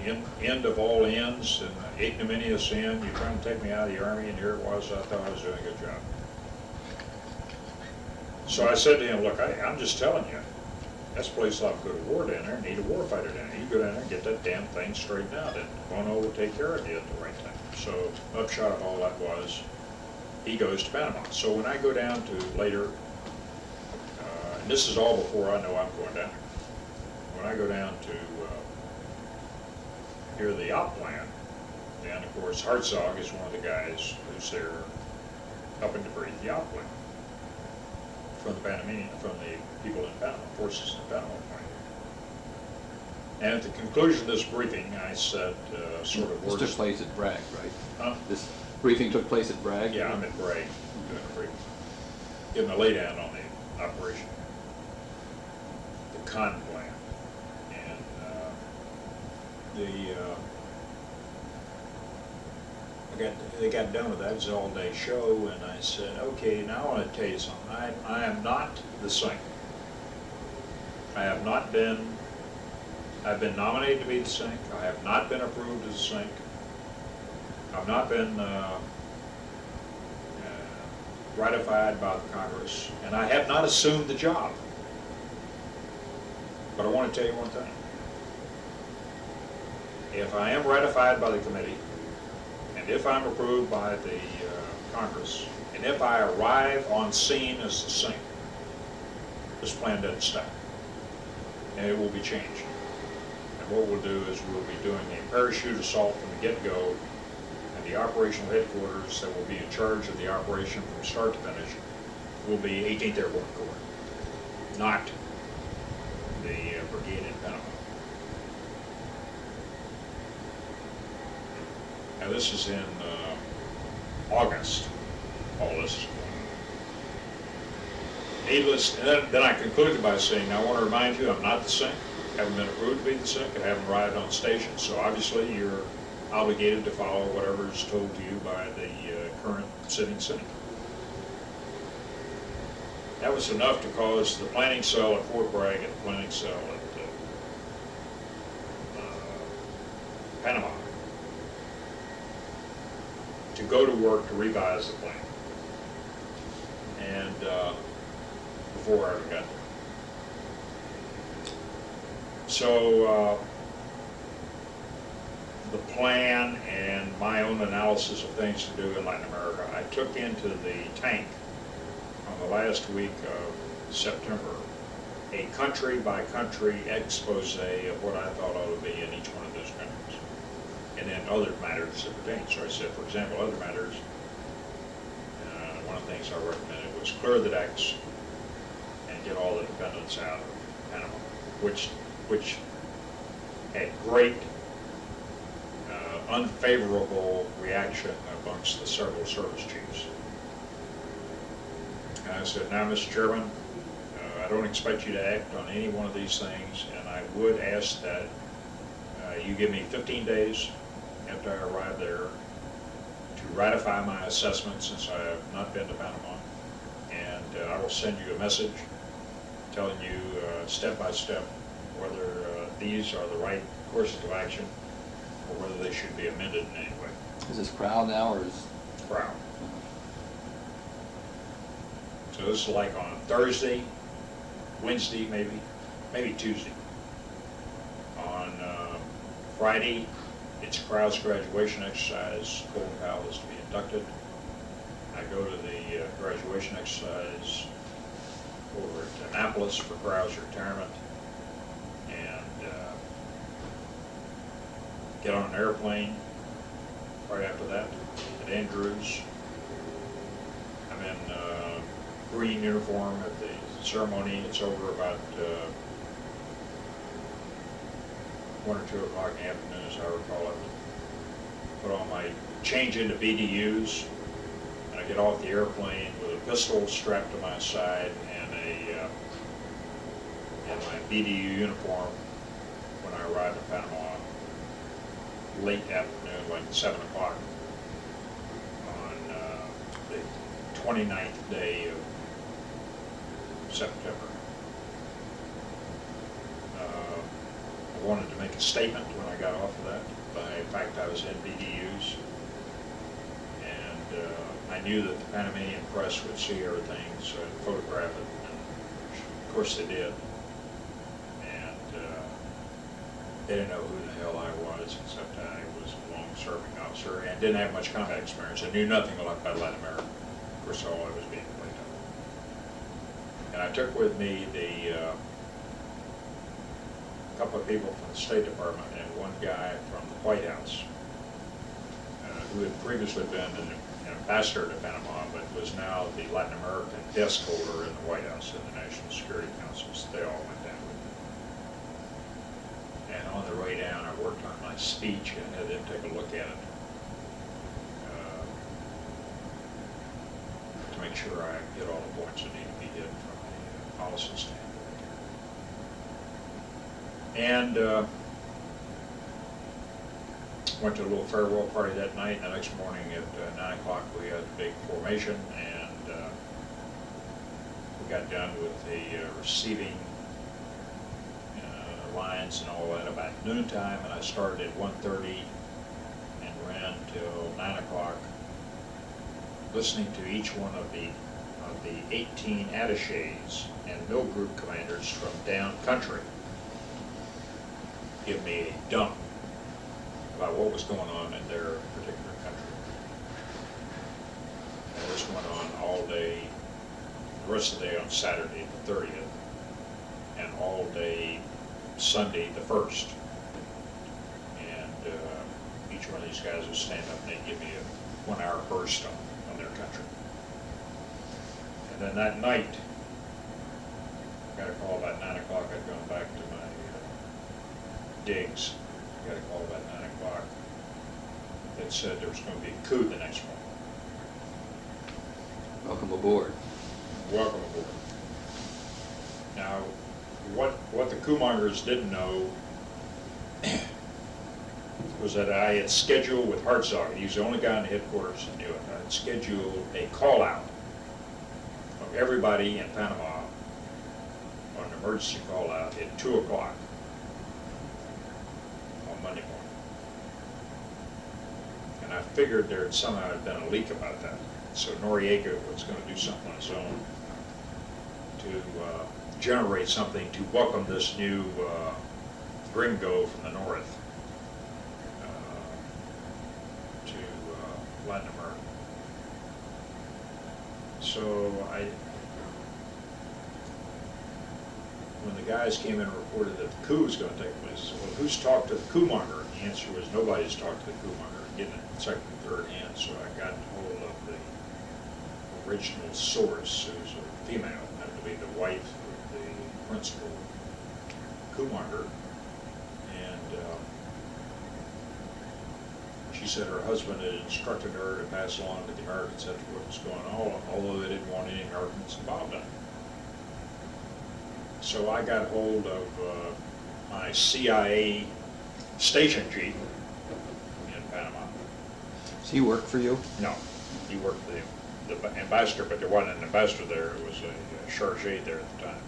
end of all ends and ignominious end. You're trying to take me out of the Army, and here it was, I thought I was doing a good job. So I said to him, look, I'm just telling you, that's a place I'll go to war down there, need a warfighter down there. You go down there and get that damn thing straightened out, and Bono will take care of you at the right time. So upshot of all that was, he goes to Panama. So when I go down to later, and this is all before I know I'm going down there. When I go down to hear the op plan, then of course Hartzog is one of the guys who's there helping to brief the op plan from the Panamanian, from the people in Panama, forces in Panama point of view. And at the conclusion of this briefing, I said sort of words. This took place at Bragg, right? Huh? This briefing took place at Bragg? Yeah, I'm at Bragg doing a briefing, giving a laydown on the operation, the con plan. They got done with that. It was an all-day show, and I said, okay, now I want to tell you something. I am not the Sink. I have not been, I've been nominated to be the Sink. I have not been approved as the Sink. I've not been ratified by the Congress, and I have not assumed the job. But I want to tell you one thing. If I am ratified by the committee, and if I'm approved by the Congress, and if I arrive on scene as the Sink, this plan doesn't stop, and it will be changed. And what we'll do is we'll be doing a parachute assault from the get-go, and the operational headquarters that will be in charge of the operation from start to finish will be 18th Airborne Corps, not the brigade in Panama. Now this is in August, all this is going on. Needless, and then I concluded by saying, I want to remind you, I'm not the Sink, haven't been approved to be the Sink, I haven't arrived on station, so obviously you're obligated to follow whatever is told to you by the current sitting Sink. That was enough to cause the planning cell at Fort Bragg and the planning cell at Panama to go to work to revise the plan. And before I ever got there. So the plan and my own analysis of things to do in Latin America, I took into the tank on the last week of September a country-by-country expose of what I thought ought to be in each one of those countries, and then other matters that pertain. So I said, for example, other matters, one of the things I recommended was clear the decks and get all the dependents out of Panama, which had great unfavorable reaction amongst the several service chiefs. And I said, now, Mr. Chairman, I don't expect you to act on any one of these things, and I would ask that you give me 15 days after I arrive there to ratify my assessment, since I have not been to Panama, and I will send you a message telling you step by step whether these are the right courses of action or whether they should be amended in any way. Is this Crow now, or is... Crow. So this is like on Thursday, Wednesday maybe Tuesday. On Friday, it's Crow's graduation exercise. Colin Powell is to be inducted. I go to the graduation exercise over at Annapolis for Crow's retirement, and get on an airplane right after that at Andrews. I'm in green uniform at the ceremony. It's over about 1 or 2 o'clock in the afternoon, as I recall it. Put on my, change into BDUs, and I get off the airplane with a pistol strapped to my side and my BDU uniform when I arrive in Panama late afternoon, like 7 o'clock on the 29th day of September. wanted to make a statement when I got off of that. In fact, I was in BDUs, and I knew that the Panamanian press would see everything, so I'd photograph it, and of course they did. And they didn't know who the hell I was, except I was a long-serving officer and didn't have much combat experience. I knew nothing about Latin America. Of course, all I was being played up. And I took with me the couple of people from the State Department and one guy from the White House, who had previously been an ambassador to Panama, but was now the Latin American desk holder in the White House in the National Security Council. So they all went down with me. And on the way down, I worked on my speech and had them take a look at it to make sure I hit all the points that need to be hit from a policy standpoint. And went to a little farewell party that night, and the next morning at 9 o'clock we had a big formation, and we got done with the receiving lines and all that about noontime, and I started at 1:30 and ran till 9 o'clock, listening to each one of the 18 attaches and mill group commanders from down country give me a dump about what was going on in their particular country. And this went on all day, the rest of the day on Saturday the 30th, and all day Sunday the 1st. And each one of these guys would stand up and they'd give me a 1-hour burst on their country. And then that night, I got a call about 9 o'clock. I'd gone back to my digs. I got a call about 9 o'clock that said there was going to be a coup the next morning. Welcome aboard. Welcome aboard. Now, what the coup mongers didn't know was that I had scheduled with Hartzog, he was the only guy in the headquarters that knew it, I had scheduled a call out of everybody in Panama on an emergency call out at 2 o'clock on Monday morning. And I figured there had somehow been a leak about that. So Noriega was going to do something on his own to generate something to welcome this new gringo from the north to Latin America. So when the guys came in and reported that the coup was going to take place, I said, well, who's talked to the coup monger? And the answer was nobody's talked to the coup monger, getting it second and third hand. So I got hold of the original source, who's a female, happened to be the wife of the principal coup monger. And she said her husband had instructed her to pass along to the Americans as to what was going on, although they didn't want any Americans involved in it. So I got hold of my CIA station chief in Panama. Does he work for you? No, he worked for the ambassador, but there wasn't an ambassador there. It was a charge there at the time,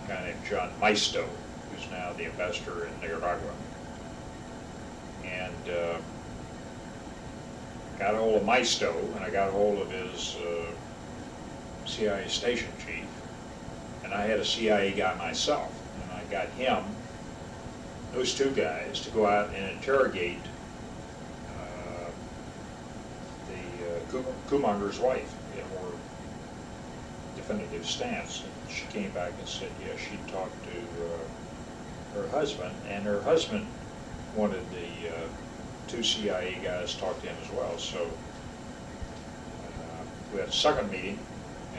a guy named John Maisto, who's now the ambassador in Nicaragua. And got a hold of Maisto, and I got a hold of his CIA station chief, and I had a CIA guy myself, and I got him, those two guys, to go out and interrogate the coup monger's wife in a more definitive stance. And she came back and said, yes, she talked to her husband, and her husband wanted the two CIA guys to talk to him as well. So we had a second meeting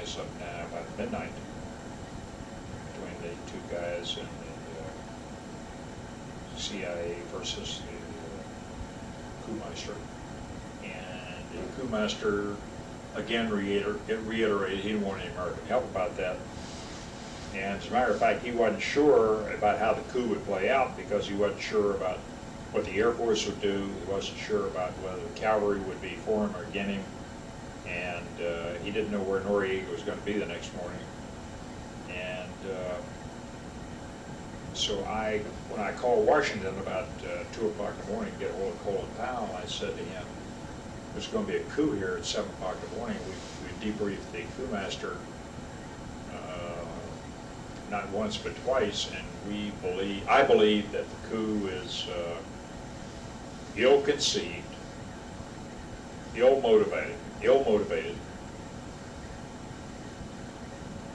as of now about midnight between the two guys and the CIA versus the coup-meister. And the coup-meister again reiterated he didn't want any American help about that. And as a matter of fact, he wasn't sure about how the coup would play out because he wasn't sure about what the Air Force would do. He wasn't sure about whether the cavalry would be for him or against him. And he didn't know where Noriega was going to be the next morning. And So when I called Washington about 2 o'clock in the morning to get hold of Colin Powell, I said to him, there's going to be a coup here at 7 o'clock in the morning. We debriefed the coup master not once but twice, and I believe that the coup is ill-conceived, ill-motivated,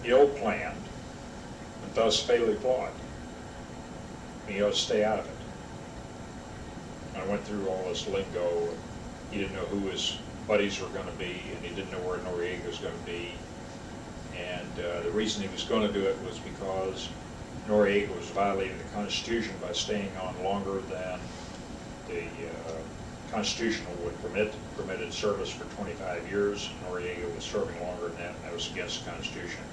ill-planned, and thus fatally flawed. And you ought to stay out of it. I went through all this lingo. He didn't know who his buddies were going to be, and he didn't know where Noriega was going to be. And the reason he was going to do it was because Noriega was violating the Constitution by staying on longer than the Constitution would permitted service for 25 years. Noriega was serving longer than that, and that was against the Constitution.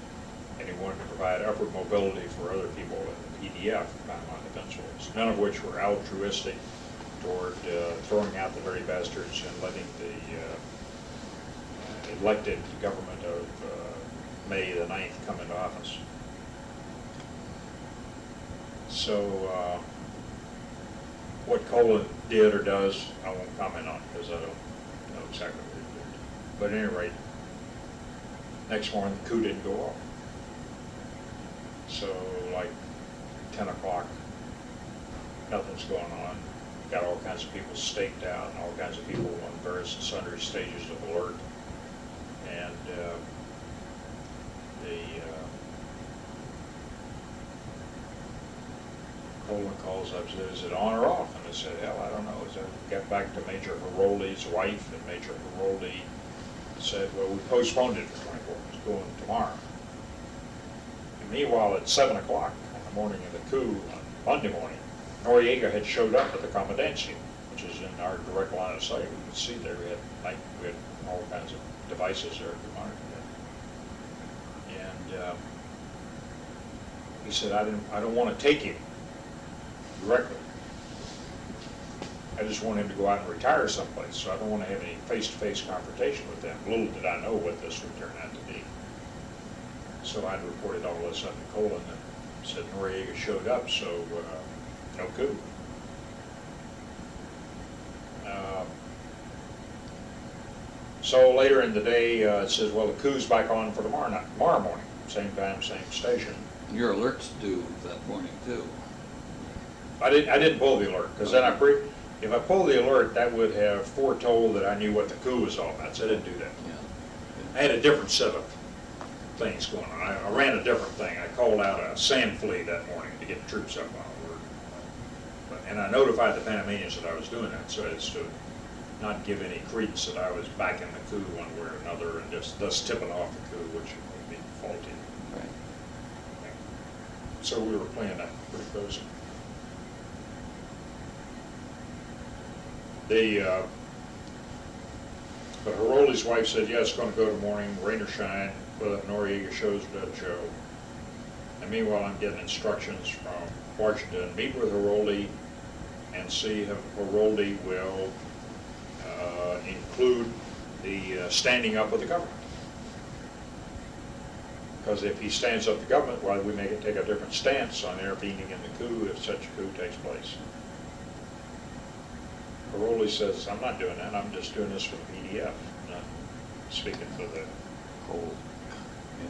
And he wanted to provide upward mobility for other people in the PDF, Panama Defense Force, none of which were altruistic toward throwing out the very bastards and letting the elected government of May the 9th come into office. So what Colin did or does, I won't comment on because I don't know exactly what he did. But at any rate, next morning the coup didn't go off. So like 10 o'clock, nothing's going on. Got all kinds of people staked out and all kinds of people on various and sundry stages of alert. And Colin calls up and says, is it on or off? And I said, hell, I don't know. So I got back to Major Heroldi's wife, and Major Heroldi said, well, we postponed it for 24 hours. It's going tomorrow. And meanwhile, at 7 o'clock on the morning of the coup, on Monday morning, Noriega had showed up at the Commandancia, which is in our direct line of sight. We could see there. We had all kinds of devices there to monitor that. And he said, I don't want to take him directly. I just want him to go out and retire someplace, so I don't want to have any face-to-face confrontation with them. Little did I know what this would turn out to be. So I reported all this up to Colin and said Noriega showed up, so no coup. So later in the day, it says, well, the coup's back on for tomorrow morning, same time, same station. Your alert's due that morning too. I didn't pull the alert, because then if I pulled the alert, that would have foretold that I knew what the coup was all about, so I didn't do that. Yeah. I had a different set of things going on. I ran a different thing. I called out a sand flea that morning to get the troops up on alert. And I notified the Panamanians that I was doing that, so as to not give any credence that I was backing the coup one way or another, and just thus tipping off the coup, which would be faulty. Right. So we were playing that pretty close. But Heroldi's wife said, yeah, it's going to go tomorrow morning, rain or shine, whether Noriega shows or doesn't show. And meanwhile, I'm getting instructions from Washington, meet with Heroldi and see if Heroldi will include the standing up of the government. Because if he stands up the government, why we make it take a different stance on intervening in the coup if such a coup takes place. Heroldi says, I'm not doing that, I'm just doing this for the PDF, not speaking for the whole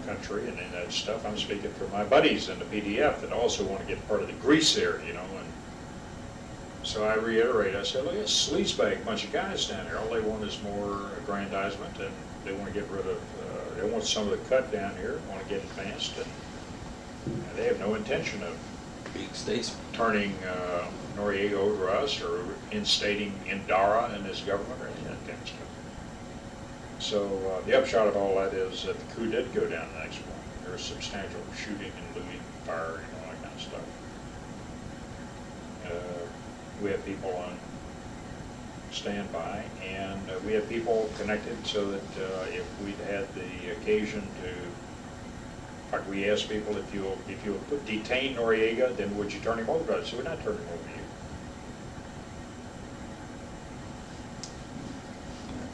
country and that stuff. I'm speaking for my buddies in the PDF that also want to get part of the grease here, you know. And so I reiterate, I said, look, it's a sleazebag bunch of guys down here. All they want is more aggrandizement, and they want to get rid of, they want some of the cut down here, want to get advanced, and they have no intention of Big statesman. turning Noriega over to us or instating Indara in his government or any of that kind of stuff. So the upshot of all that is that the coup did go down the next morning. There was substantial shooting and looting, firing, and all that kind of stuff. We had people on standby, and we had people connected so that if we'd had the occasion to, like we asked people, if you detain Noriega, then would you turn him over to us? So we're not turning him over to you.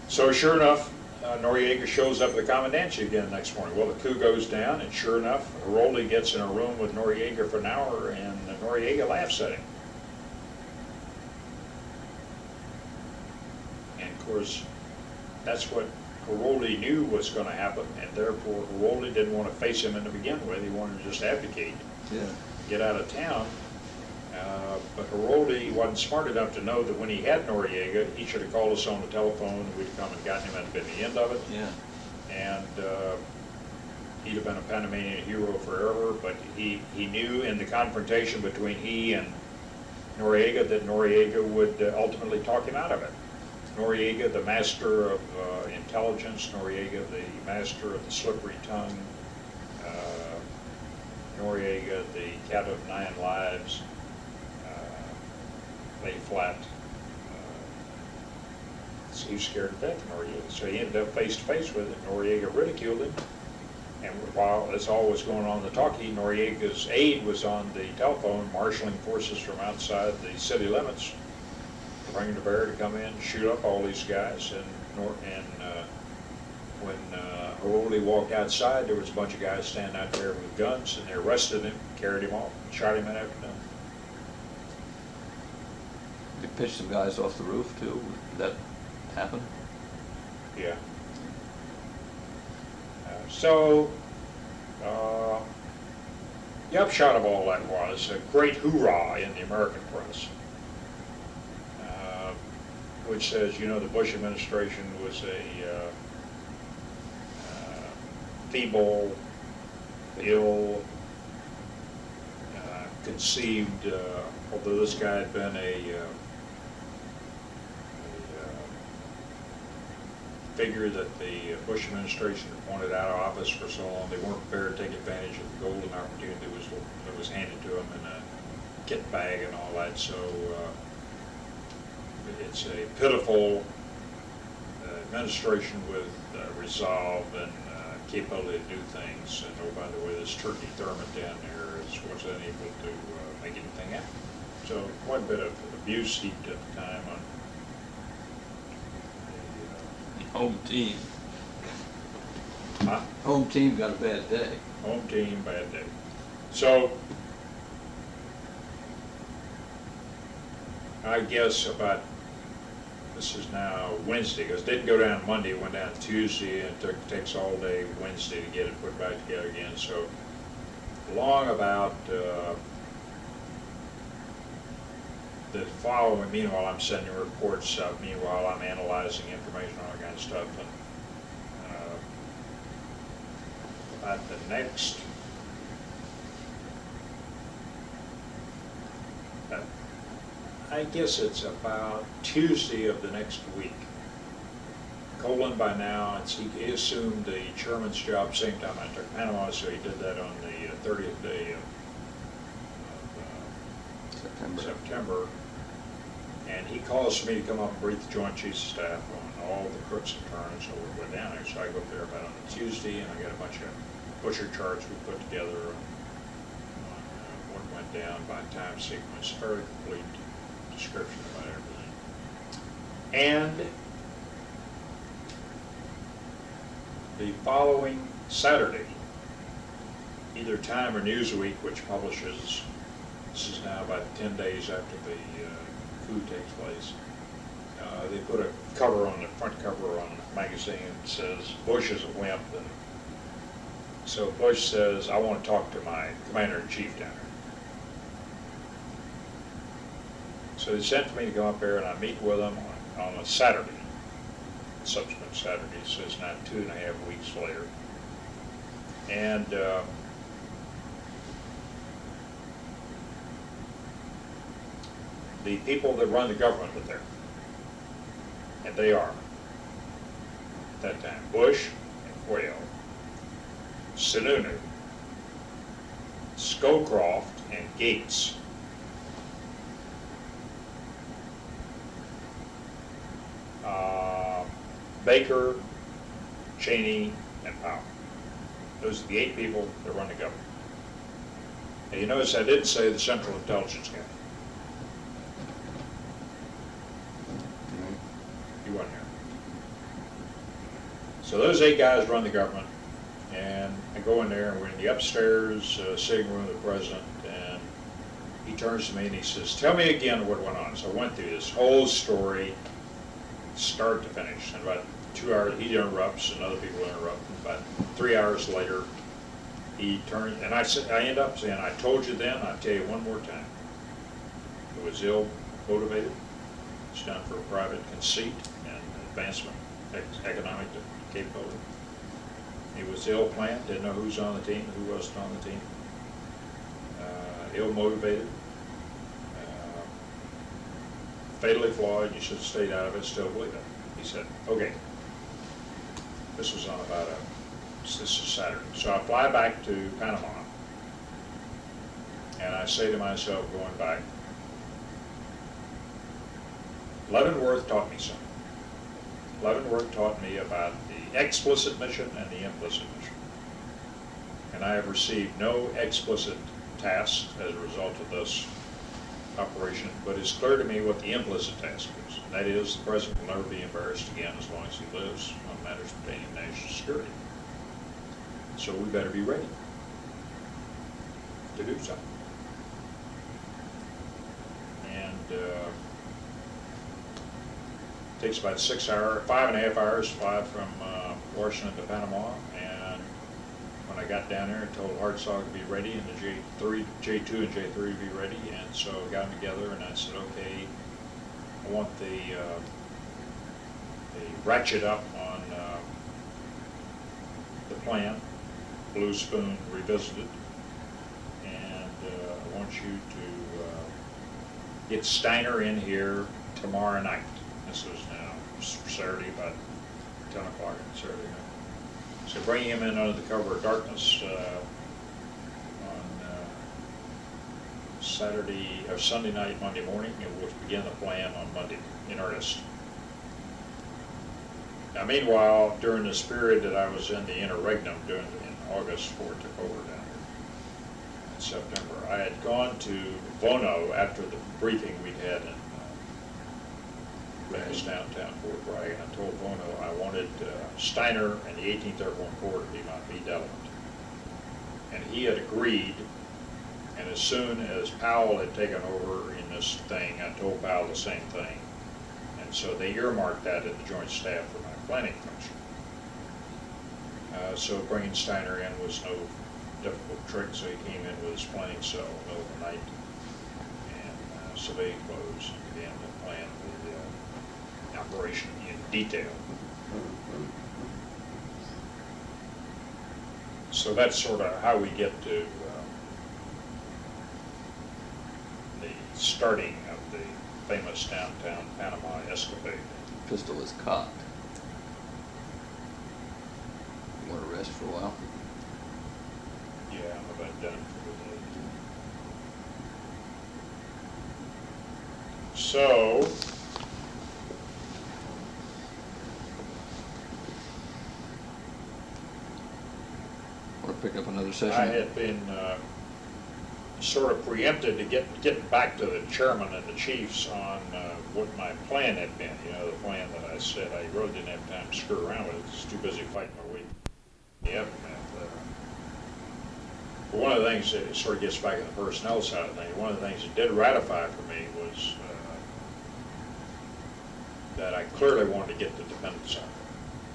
So sure enough, Noriega shows up at the commandancy again the next morning. Well, the coup goes down, and sure enough, Haroldi gets in a room with Noriega for an hour, and Noriega laughs at him. And of course, that's what Haroldi knew was going to happen, and therefore Haroldi didn't want to face him to begin with. He wanted to just abdicate, get out of town. But Haroldi wasn't smart enough to know that when he had Noriega, he should have called us on the telephone, and we'd come and gotten him, and been the end of it. Yeah. And he'd have been a Panamanian hero forever, but he knew in the confrontation between he and Noriega that Noriega would ultimately talk him out of it. Noriega, the master of intelligence, Noriega, the master of the slippery tongue, Noriega, the cat of 9 lives, lay flat. So he was scared to death of Noriega. So he ended up face to face with it. Noriega ridiculed him. And while this all was going on in the talkie, Noriega's aide was on the telephone marshaling forces from outside the city limits, bringing to bear to come in, shoot up all these guys. And when Haroldi walked outside, there was a bunch of guys standing out there with guns, and they arrested him, carried him off, and shot him in afternoon. They pitched some guys off the roof too. Did that happen? Yeah. So, the upshot of all that was a great hoorah in the American press, which says, you know, the Bush administration was a feeble, ill, conceived, although this guy had been a figure that the Bush administration had wanted out of office for so long. They weren't prepared to take advantage of the golden opportunity that was handed to them in a kit bag and all that. So it's a pitiful administration with resolve and capability to do things. And oh, by the way, this turkey Thurman down there wasn't able to make anything happen. So quite a bit of abuse heaped at the time on Home team. Huh? Home team got a bad day. Home team, bad day. So, I guess about, this is now Wednesday, because it didn't go down Monday, it went down Tuesday, and it takes all day Wednesday to get it put back together again. So, along about the following, meanwhile I'm sending reports out, meanwhile I'm analyzing information, all that kind of stuff, and at the next, I guess it's about Tuesday of the next week. Colin by now, he assumed the chairman's job same time I took Panama, so he did that on the 30th day of September. And he calls for me to come up and brief the Joint Chiefs of Staff on all the crooks and turns. So we went down there. So I go up there about on a Tuesday, and I got a bunch of butcher charts we put together on what went down by time sequence, very complete description about everything. And the following Saturday, either Time or Newsweek, which publishes, this is now about 10 days after the coup takes place, they put a cover on the front cover on the magazine that says, Bush is a wimp. And so Bush says, I want to talk to my commander-in-chief down there. So they sent for me to go up there, and I meet with them on a Saturday, subsequent Saturday, so it's now 2.5 weeks later. And the people that run the government are there, and they are, at that time, Bush and Quayle, Sununu, Scowcroft and Gates. Baker, Cheney, and Powell. Those are the 8 people that run the government. And you notice I didn't say the Central Intelligence guy. He wasn't here. So those 8 guys run the government, and I go in there, and we're in the upstairs sitting room of the president, and he turns to me and he says, "Tell me again what went on." So I went through this whole story, start to finish, and about 2 hours, he interrupts, and other people interrupt. About 3 hours later, he turned, and I end up saying, "I told you then, I'll tell you one more time. It was ill motivated. It's done for private conceit and advancement, economic capability. It was ill planned, didn't know who's on the team, who wasn't on the team. Ill motivated, fatally flawed, you should have stayed out of it, still believe it." He said, "Okay." This was on this is Saturday. So I fly back to Panama, and I say to myself, going back, Leavenworth taught me something. Leavenworth taught me about the explicit mission and the implicit mission. And I have received no explicit tasks as a result of this operation, but it's clear to me what the implicit task is. And that is, the president will never be embarrassed again as long as he lives on matters pertaining to national security. So we better be ready to do something. And it takes about 5.5 hours to fly from Washington to Panama, and when I got down there, I told Hartzog to be ready, and the J2 and J3 to be ready, and so I got them together, and I said, "Okay, I want the ratchet up on the plan, Blue Spoon Revisited, and I want you to get Steiner in here tomorrow night." This was now Saturday, about 10 o'clock on Saturday night. So bring him in under the cover of darkness on Sunday night, Monday morning, and we'll begin the plan on Monday in earnest. Now, meanwhile, during this period that I was in the interregnum in August before it took over down here in September, I had gone to Vono after the briefing we'd had in Venice downtown Fort Bragg, and I told Vono I wanted Steiner and the 18th Airborne Corps to be my lead element. And he had agreed, and as soon as Powell had taken over in this thing, I told Powell the same thing. And so they earmarked that in the Joint Staff for my planning function. So bringing Steiner in was no difficult trick, so he came in with his planning cell in the middle of the night and civilian clothes and began to plan the operation in detail. So that's sort of how we get to the starting of the famous downtown Panama escapade. Pistol is cocked. You want to rest for a while? Yeah, I'm about done for the day. So, Want to pick up another session? I had been sort of preempted to get back to the chairman and the chiefs on what my plan had been. You know, the plan that I said I really didn't have time to screw around with. I was too busy fighting my way. But one of the things that sort of gets back to the personnel side of things, one of the things that did ratify for me was that I clearly wanted to get the dependents out.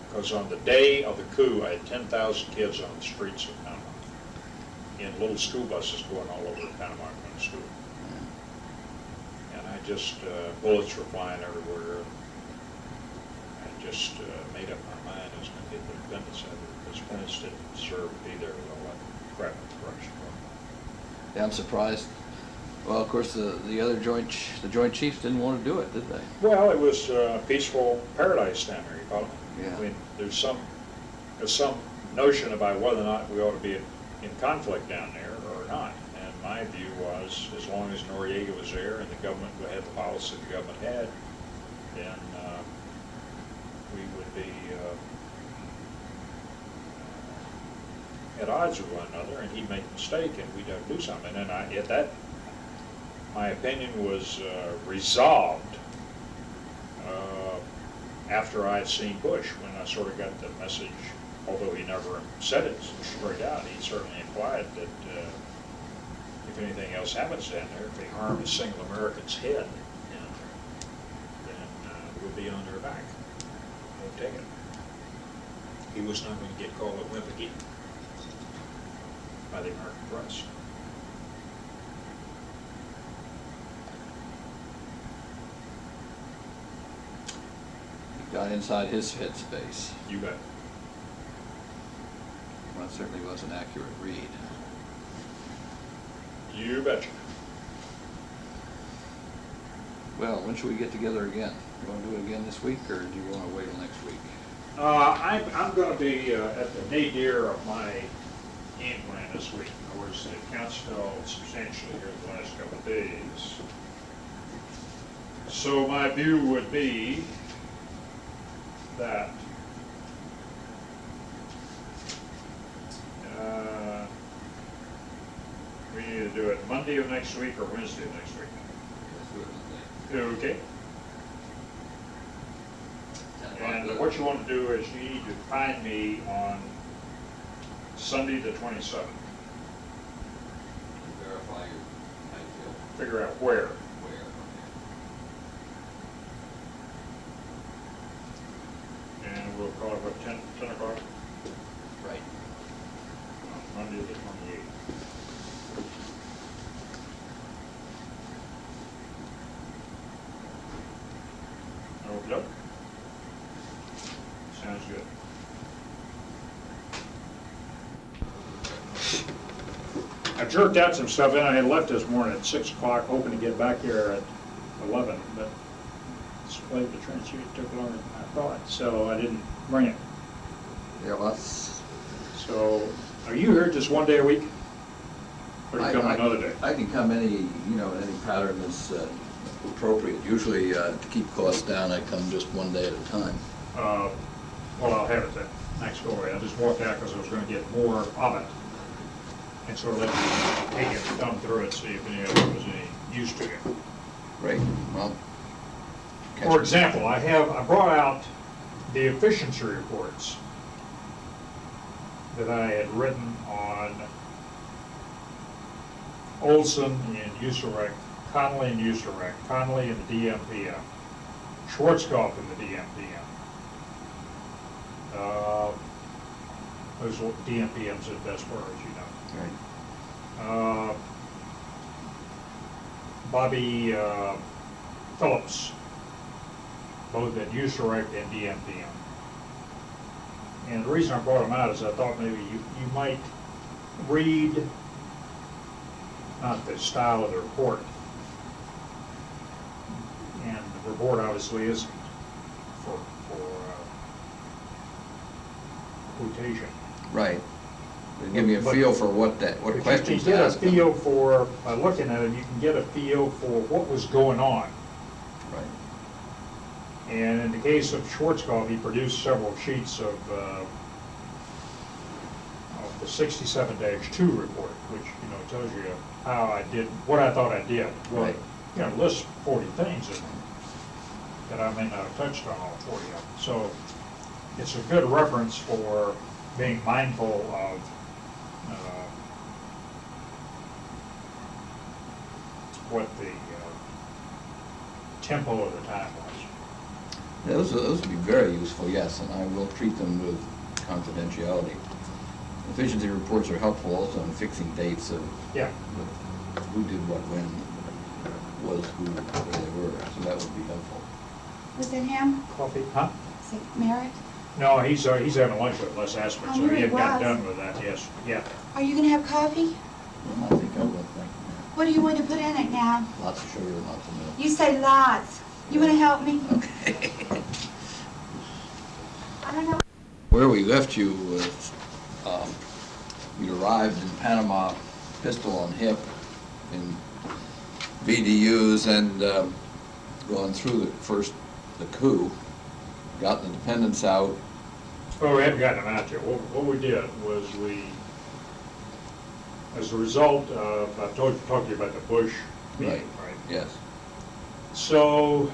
Because on the day of the coup, I had 10,000 kids on the streets of Panama in little school buses going all over Panama going to school. And I just, bullets were flying everywhere. I just made up my mind I was going to get the dependents out of there, because dependents didn't deserve to be there with all that crap and corruption. Yeah, I'm surprised. Well, of course, the other Joint Chiefs didn't want to do it, did they? Well, it was a peaceful paradise down there, you call it. Yeah. I mean, there's some notion about whether or not we ought to be in conflict down there or not. And my view was, as long as Noriega was there and the government had the policy the government had, then we would be at odds with one another, and he'd make a mistake, and we'd have to do something. And at that, my opinion was resolved after I'd seen Bush, when I sort of got the message, although he never said it straight out, he certainly implied that if anything else happens down there, if they harm a single American's head down there, then we'll be on their back. Won't take it. He was not going to get called a wimp again by the American press. Got inside his headspace. You bet. Well, it certainly was an accurate read. You betcha. Well, when should we get together again? You want to do it again this week, or do you want to wait till next week? I'm going to be at the nadir of my game plan this week. In other words, the accounts fell substantially here the last couple of days. So my view would be that we need to do it Monday of next week or Wednesday of next week. Okay. And what you want to do is you need to find me on Sunday the 27th. Verify your ideal. Figure out where. And we'll call it, what, 10 o'clock? Right. On Monday the 28th. Okay. Sounds good. I jerked out some stuff in. I had left this morning at 6 o'clock, hoping to get back here at 11, but displayed the transfer took longer than I thought, so I didn't bring it. Yeah, well, that's... So, are you here just one day a week? Or do you come another day? I can come any pattern that's appropriate. Usually, to keep costs down, I come just one day at a time. Well, I'll have it then. Thanks, go away. I just walked out because I was going to get more of it. And sort of let you take it, thumb through it, see if any of it was any use to you. Great. Well, For example, I brought out the efficiency reports that I had written on Olson in Usurek, Connolly in Usurek, Connolly in the DMPM, Schwarzkopf in the DMPM. Those DMPMs at best were, as you know. right. Bobby Phillips, both at Usurek and DMPM. And the reason I brought them out is I thought maybe you might read, not the style of the report, and the report obviously isn't for quotation. Right. It'll give me a feel for what questions to ask. You can get a feel for, by looking at it, you can get a feel for what was going on. Right. And in the case of Schwarzkopf, he produced several sheets of the 67-2 report, which tells you how I did, what I thought I did. Well, Right. Lists 40 things in them that I may not have touched on all 40 of them. So it's a good reference for being mindful of what the tempo of the time was. Yeah, those would be very useful, yes, and I will treat them with confidentiality. Efficiency reports are helpful also in fixing dates of who did what when was who, where they were, so that would be helpful. Was it him? Coffee? Huh? Is it Merritt? No, he's having lunch with Les Aspin, I so knew he he hadn't got was. done with that, yes. Yeah. Are you going to have coffee? Well, I think I will, thank you. What do you want to put in it now? Lots of sugar, lots of milk. You say lots. You want to help me? Okay. I don't know. Where we left you was, we arrived in Panama, pistol on hip, in VDUs, and gone through the coup, got the dependents out. Well, we haven't gotten them out yet. What we did was as a result of, I talked to you about the Bush meeting, right? Yes. So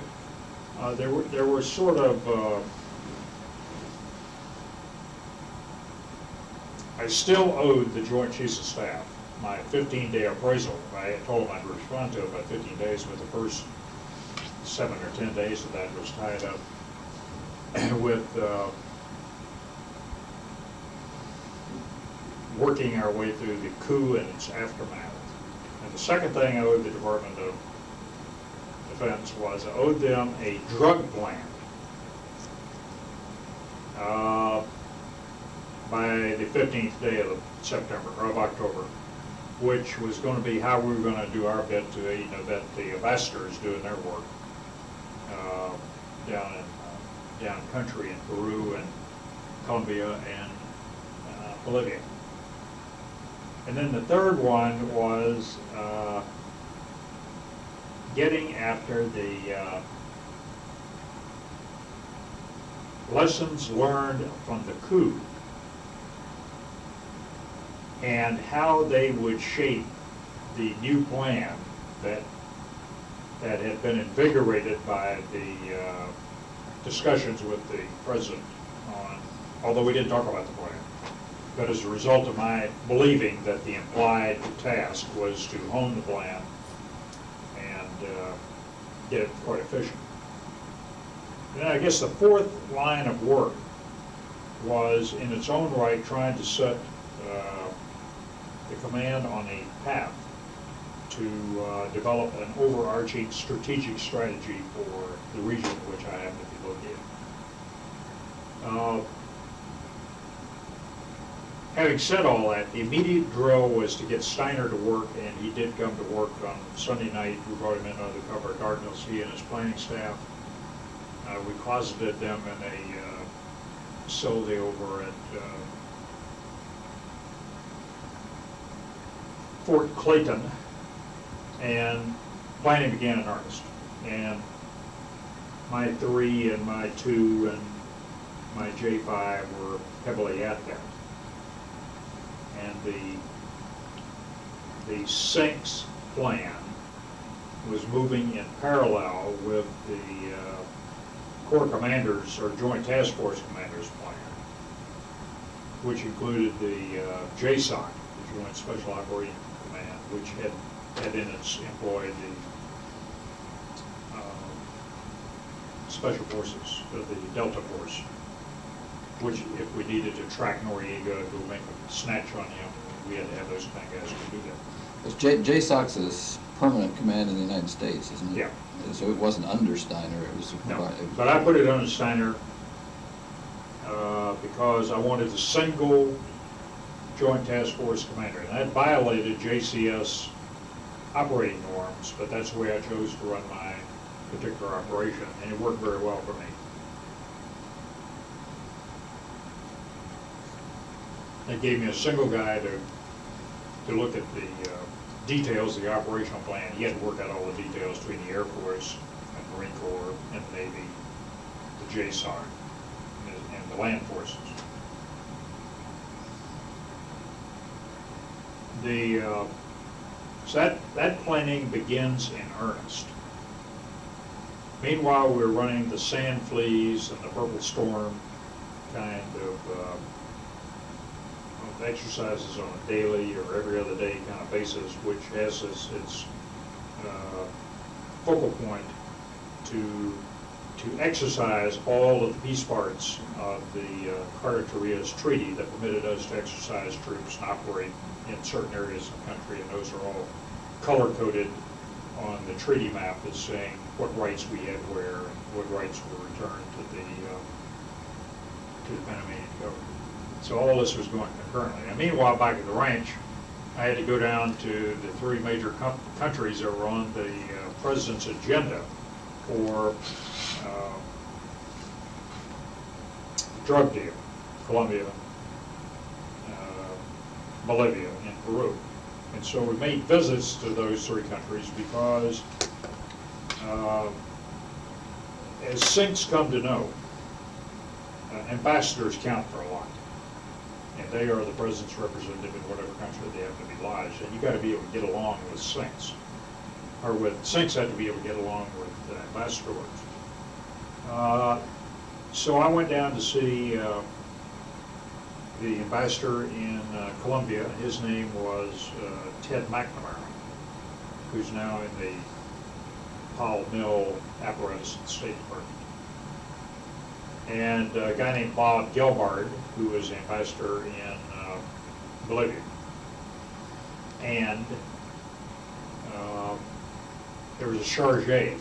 There were sort of, I still owed the Joint Chiefs of Staff my 15-day appraisal. I had told them I'd respond to it about 15 days, but the first 7 or 10 days of that was tied up with working our way through the coup and its aftermath. And the second thing I owed the Department of Defense was I owed them a drug plan. By the 15th day of September, or of October, which was going to be how we were going to do our bit to, that the ambassadors doing their work down country in Peru and Colombia and Bolivia. And then the third one was getting after the lessons learned from the coup and how they would shape the new plan that had been invigorated by the discussions with the president on, although we didn't talk about the plan, but as a result of my believing that the implied task was to hone the plan and get it quite efficient. And I guess the fourth line of work was in its own right trying to set the command on a path to develop an overarching strategic strategy for the region in which I happen to be located. Having said all that, the immediate drill was to get Steiner to work, and he did come to work on Sunday night. We brought him in under the cover of darkness, he and his planning staff. We closeted them in a facility over at Fort Clayton, and planning began in earnest. And my 3 and my 2 and my J5 were heavily at that. And the SINCS plan was moving in parallel with the Corps Commanders or Joint Task Force Commanders plan, which included the JSOC, the Joint Special Operating Command, which had in its employ the Special Forces, the Delta Force, which if we needed to track Noriega to make a snatch on him, we had to have those kind of guys to do that. JSOC's is permanent command in the United States, isn't it? Yeah. So it wasn't under Steiner, it was... No, but I put it under Steiner because I wanted a single Joint Task Force commander. And that violated JCS operating norms, but that's the way I chose to run my particular operation, and it worked very well for me. They gave me a single guy to look at the details of the operational plan. He had to work out all the details between the Air Force and Marine Corps and the Navy, the JSOC, and the land forces. So that planning begins in earnest. Meanwhile, we're running the Sand Fleas and the Purple Storm kind of exercises on a daily or every other day kind of basis, which has its focal point to exercise all of the piece parts of the Carter-Torrijos Treaty that permitted us to exercise troops and operate in certain areas of the country, and those are all color-coded on the treaty map that's saying what rights we had where and what rights were returned to the Panamanian government. So all this was going concurrently. And meanwhile, back at the ranch, I had to go down to the 3 major countries that were on the president's agenda for drug deal: Colombia, Bolivia, and Peru. And so we made visits to those 3 countries because, as SINCS come to know, ambassadors count for a lot. And they are the president's representative in whatever country they happen to be lodged. And you've got to be able to get along with SINCS. Or with SINCS had to be able to get along with ambassadors. So I went down to see the ambassador in Colombia. His name was Ted McNamara, who's now in the Powell Mill apparatus at the State Department. And a guy named Bob Gelbard, who was ambassador in Bolivia. And there was a charge in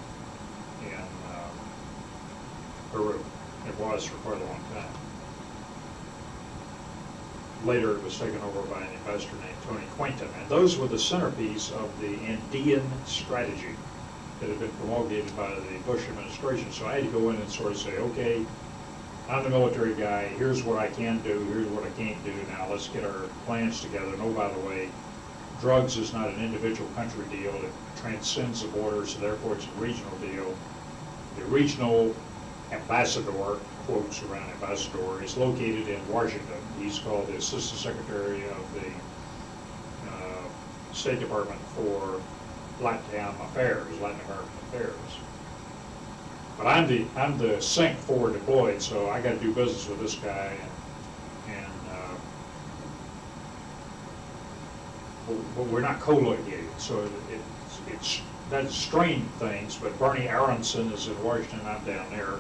Peru. It was for quite a long time. Later it was taken over by an ambassador named Tony Quinton. And those were the centerpiece of the Andean strategy that had been promulgated by the Bush administration. So I had to go in and sort of say, okay, I'm the military guy, here's what I can do, here's what I can't do, now let's get our plans together. And oh, by the way, drugs is not an individual country deal, it transcends the border, so therefore it's a regional deal. The regional ambassador, quotes around ambassador, is located in Washington. He's called the Assistant Secretary of the State Department for Latin American Affairs. But I'm the sync forward deployed, so I got to do business with this guy, but we're not co-located, so that's strained things. But Bernie Aronson is in Washington, I'm down there,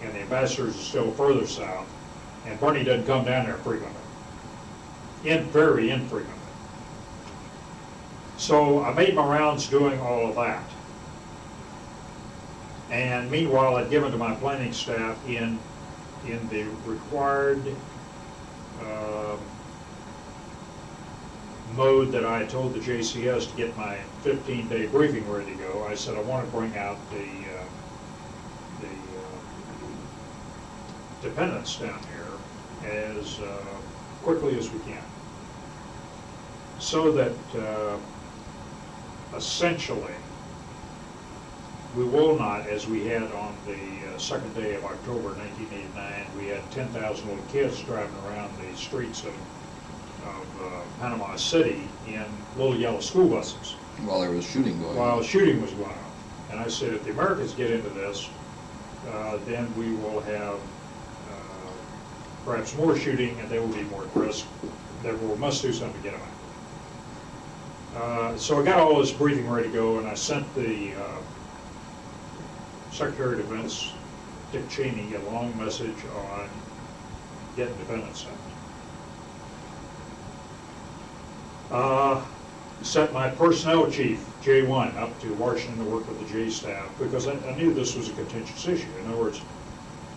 and the ambassadors are still further south, and Bernie doesn't come down there frequently, very infrequently. So I made my rounds doing all of that. And meanwhile, I'd given to my planning staff in the required mode that I told the JCS to get my 15-day briefing ready to go. I said I want to bring out the dependents down here as quickly as we can, so that essentially we will not, as we had on the second day of October 1989, we had 10,000 little kids driving around the streets of Panama City in little yellow school buses. While there was shooting going on. While shooting was going on. And I said, if the Americans get into this, then we will have perhaps more shooting, and they will be more at risk. Therefore, we must do something to get them out. So I got all this briefing ready to go, and I sent the Secretary of Defense, Dick Cheney, a long message on getting dependents out. Sent my personnel chief, J1, up to Washington to work with the J staff, because I knew this was a contentious issue. In other words,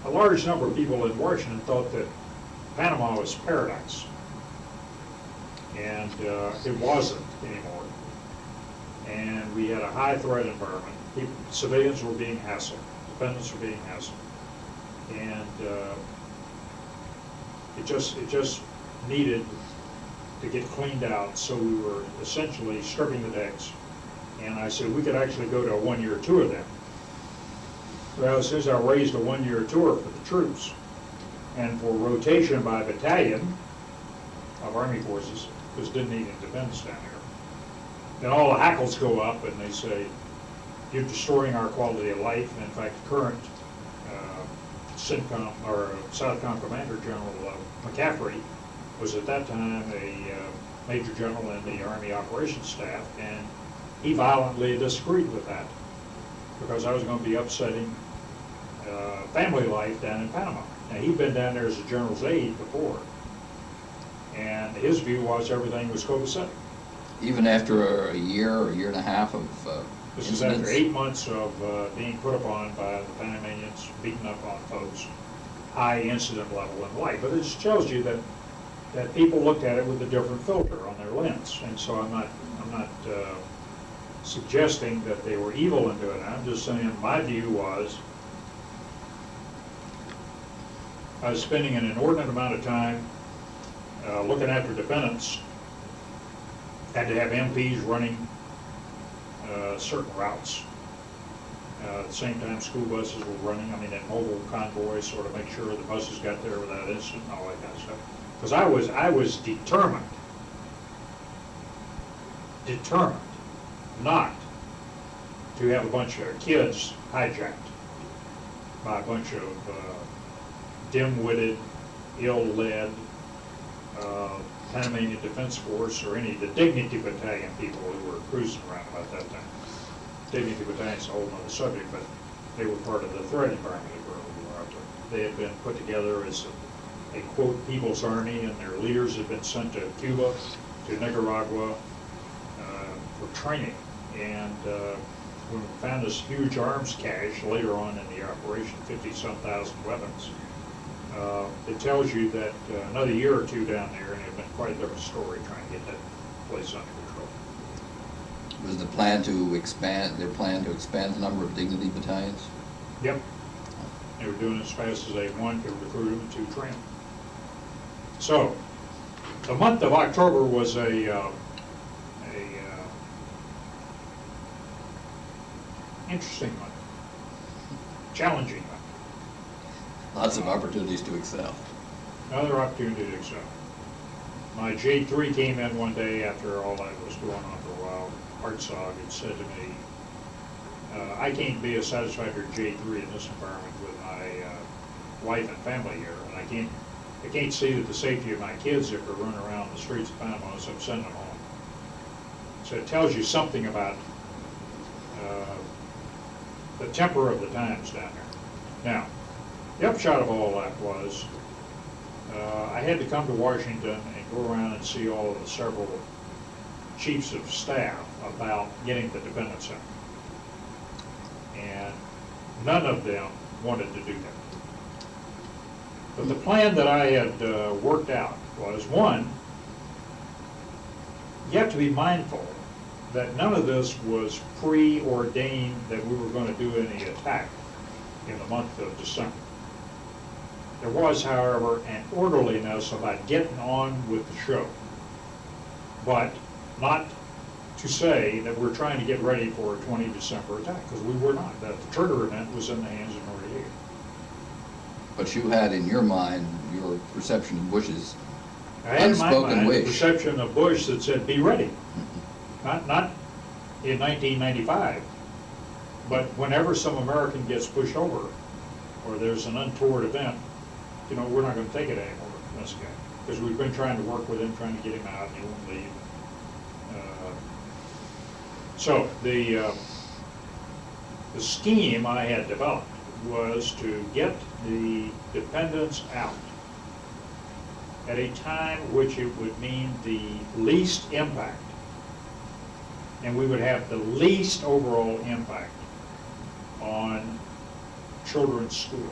a large number of people in Washington thought that Panama was paradise, and it wasn't anymore. And we had a high threat environment. Civilians were being hassled, dependents were being hassled, and it just needed to get cleaned out. So we were essentially stripping the decks, and I said we could actually go to a one-year tour then. Well, as soon as I raised a one-year tour for the troops, and for rotation by battalion of Army forces, because didn't need independence down here, then all the hackles go up and they say, you're destroying our quality of life. And in fact, the current CENTCOM, or Southcom Commander General McCaffrey, was at that time a Major General in the Army Operations Staff, and he violently disagreed with that, because I was going to be upsetting family life down in Panama. Now, he'd been down there as a general's aide before, and his view was everything was copacetic. Even after a year and a half of This is after 8 months of being put upon by the Panamanians, beaten up on folks, high incident level and light. But it just tells you that people looked at it with a different filter on their lens. And so I'm not suggesting that they were evil in doing it. I'm just saying my view was I was spending an inordinate amount of time looking after dependents. Had to have MPs running certain routes. At the same time, school buses were running. I mean, that mobile convoy, sort of make sure the buses got there without incident and all that kind of stuff. Because I was determined not to have a bunch of kids hijacked. by a bunch of dim-witted, ill-led Panamanian Defense Force or any of the Dignity Battalion people who were cruising around about that time. Dignity Battalion's a whole other subject, but they were part of the threat environment where we were out there. They had been put together as a quote, People's Army, and their leaders had been sent to Cuba, to Nicaragua for training. And when we found this huge arms cache later on in the operation, 50-some thousand weapons, it tells you that another year or two down there, and it had been quite a different story trying to get that place under control. Was the plan to expand, their plan to expand the number of dignity battalions? Yep. They were doing it as fast as they wanted to recruit them and to train them. So, the month of October was a interesting month, challenging month. Lots of opportunities to excel. Another opportunity to excel. My J3 came in one day after all that was going on for a while. Hartzog had said to me, I can't be a satisfactory J3 in this environment with my wife and family here, and I can't see that the safety of my kids if they're running around the streets of Panama, so I'm sending them home. So it tells you something about the temper of the times down there. Now, the upshot of all that was I had to come to Washington and go around and see all of the several chiefs of staff about getting the dependent center. And none of them wanted to do that. But the plan that I had worked out was, one, you have to be mindful that none of this was preordained that we were going to do any attack in the month of December. There was, however, an orderliness about getting on with the show, but not to say that we're trying to get ready for a 20 December attack, because we were not. That the trigger event was in the hands of Noriega. But you had in your mind your perception of Bush's I had in my unspoken mind wish. the perception of Bush that said, be ready. Not in 1995, but whenever some American gets pushed over or there's an untoward event, you know, we're not going to take it anymore from this guy, because we've been trying to work with him, trying to get him out, and he won't leave. So the scheme I had developed was to get the dependents out at a time which it would mean the least impact, and we would have the least overall impact on children's schooling.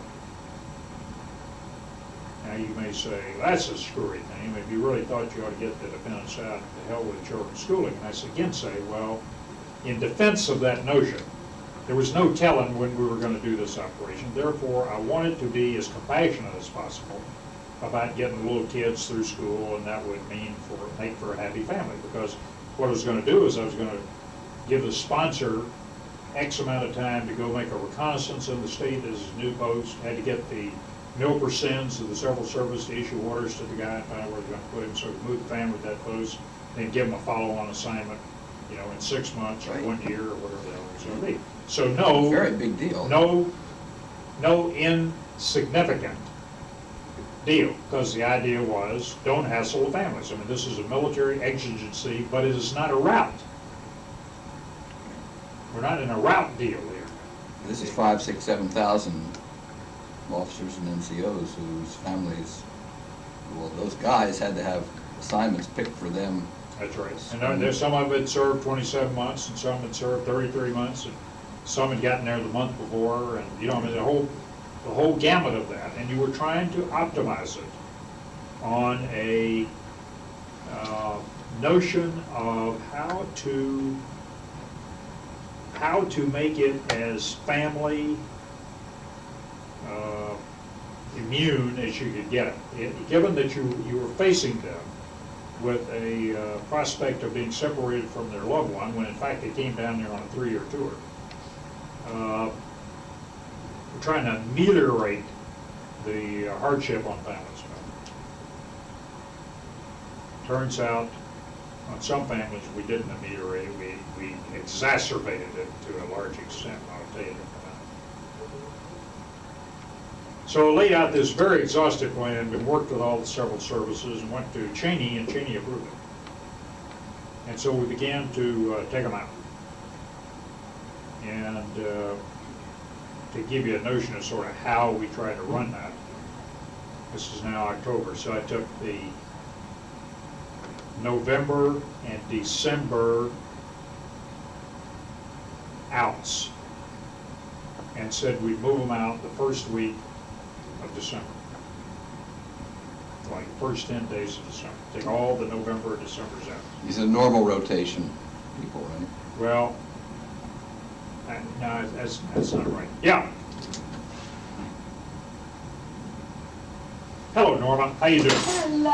Now you may say, that's a screwy thing. If you really thought you ought to get the dependents out, to hell with children's schooling. And I again say, well, in defense of that notion, there was no telling when we were going to do this operation. Therefore, I wanted to be as compassionate as possible about getting little kids through school, and that would make for a happy family. Because what I was going to do is I was going to give the sponsor X amount of time to go make a reconnaissance in the state as his new post, had to get the milpersons of the several services to issue orders to the guy and find out where they're going to put him, so we move the family to that post, then give him a follow-on assignment, you know, in 6 months or Right. 1 year or whatever the hell it's going to be. So no, Very big deal. no insignificant deal, because the idea was, don't hassle the families. I mean, this is a military exigency, but it is not a rout. We're not in a rout deal here. This is 5, 6, 7,000 officers and NCOs whose families, well, those guys had to have assignments picked for them. That's right. And there's some of it served 27 months, and some had served 33 months, and some had gotten there the month before, and you know, I mean, the whole gamut of that. And you were trying to optimize it on a notion of how to make it as family immune as you could get it. Given that you were facing them with a prospect of being separated from their loved one, when in fact they came down there on a 3-year tour. We're trying to ameliorate the hardship on families. Turns out, on some families, we didn't ameliorate it, we exacerbated it to a large extent. I'll tell you that. So I laid out this very exhaustive plan, and worked with all the several services, and went to Cheney, and Cheney approved it. And so we began to take them out. And to give you a notion of sort of how we tried to run that, this is now October, so I took the November and December outs and said we'd move them out the first week of December. Like first 10 days of December. Take all the November and December's out. These are normal rotation people, right? Well, no, that's not right. Yeah. Hello, Norma. How you doing? Hello.